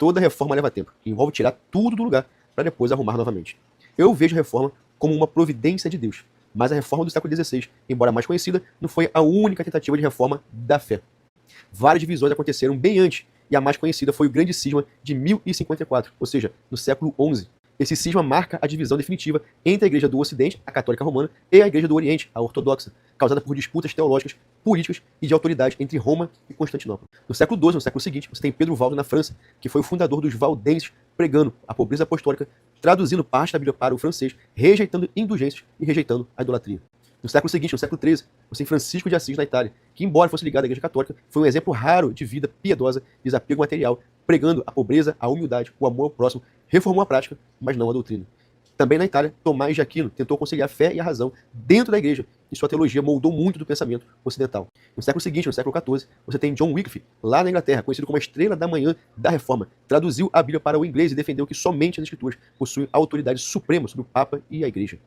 Toda reforma leva tempo, que envolve tirar tudo do lugar para depois arrumar novamente. Eu vejo a reforma como uma providência de Deus, mas a reforma do século XVI, embora mais conhecida, não foi a única tentativa de reforma da fé. Várias divisões aconteceram bem antes, e a mais conhecida foi o Grande Cisma de 1054, ou seja, no século XI. Esse cisma marca a divisão definitiva entre a Igreja do Ocidente, a Católica Romana, e a Igreja do Oriente, a Ortodoxa, causada por disputas teológicas, políticas e de autoridade entre Roma e Constantinopla. No século XII, no século seguinte, você tem Pedro Valdo na França, que foi o fundador dos valdenses, pregando a pobreza apostólica, traduzindo parte da Bíblia para o francês, rejeitando indulgências e rejeitando a idolatria. No século seguinte, no século XIII, você tem Francisco de Assis na Itália, que, embora fosse ligado à Igreja Católica, foi um exemplo raro de vida piedosa, desapego material, pregando a pobreza, a humildade, o amor ao próximo, reformou a prática, mas não a doutrina. Também na Itália, Tomás de Aquino tentou conciliar a fé e a razão dentro da Igreja, e sua teologia moldou muito do pensamento ocidental. No século seguinte, no século XIV, você tem John Wycliffe, lá na Inglaterra, conhecido como a estrela da manhã da Reforma, traduziu a Bíblia para o inglês e defendeu que somente as Escrituras possuem autoridade suprema sobre o Papa e a Igreja.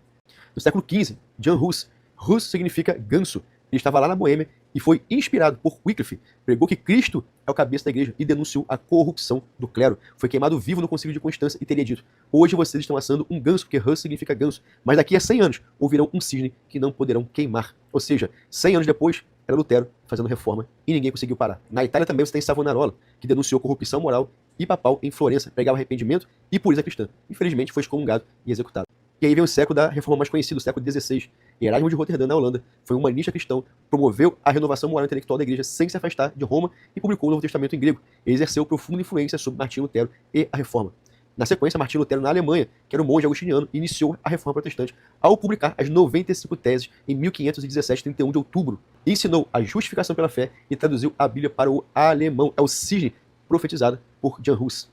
No século XV, Jan Hus, Hus significa ganso. Ele estava lá na Boêmia e foi inspirado por Wycliffe. Pregou que Cristo é o cabeça da igreja e denunciou a corrupção do clero. Foi queimado vivo no concílio de Constância e teria dito: hoje vocês estão assando um ganso, porque Hus significa ganso, mas daqui a 100 anos ouvirão um cisne que não poderão queimar. Ou seja, 100 anos depois, era Lutero fazendo reforma e ninguém conseguiu parar. Na Itália também você tem Savonarola, que denunciou corrupção moral e papal em Florença, pregava arrependimento e pureza cristã. Infelizmente foi excomungado e executado. E aí vem o século da reforma mais conhecida, o século XVI. Erasmo de Roterdã, na Holanda, foi um humanista cristão, promoveu a renovação moral e intelectual da igreja sem se afastar de Roma e publicou o Novo Testamento em grego. Ele exerceu profunda influência sobre Martinho Lutero e a reforma. Na sequência, Martinho Lutero, na Alemanha, que era um monge agostiniano, iniciou a reforma protestante ao publicar as 95 teses em 1517, 31 de outubro. Ensinou a justificação pela fé e traduziu a Bíblia para o alemão. É o cisne profetizado por Jan Hus.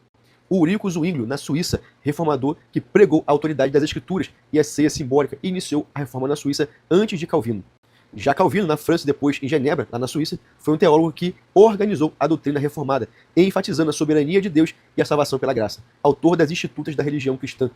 O Ulrico Zwinglio, na Suíça, reformador que pregou a autoridade das Escrituras e a ceia simbólica, e iniciou a reforma na Suíça antes de Calvino. Já Calvino, na França e depois em Genebra, lá na Suíça, foi um teólogo que organizou a doutrina reformada, enfatizando a soberania de Deus e a salvação pela graça, autor das Institutas da religião cristã.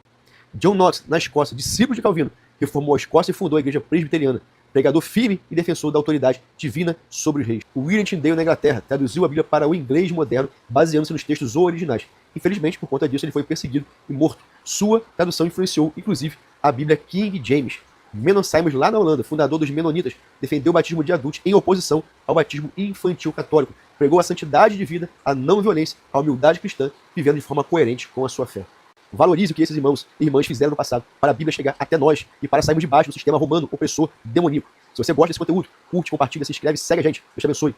John Knox, na Escócia, discípulo de Calvino, reformou a Escócia e fundou a Igreja Presbiteriana, pregador firme e defensor da autoridade divina sobre os reis. William Tyndale, na Inglaterra, traduziu a Bíblia para o inglês moderno, baseando-se nos textos originais. Infelizmente, por conta disso, ele foi perseguido e morto. Sua tradução influenciou, inclusive, a Bíblia King James. Menon Simons, lá na Holanda, fundador dos Menonitas, defendeu o batismo de adultos em oposição ao batismo infantil católico. Pregou a santidade de vida, a não violência, a humildade cristã, vivendo de forma coerente com a sua fé. Valorize o que esses irmãos e irmãs fizeram no passado para a Bíblia chegar até nós e para sairmos debaixo do sistema romano, opressor, demoníaco. Se você gosta desse conteúdo, curte, compartilha, se inscreve, segue a gente. Deus te abençoe.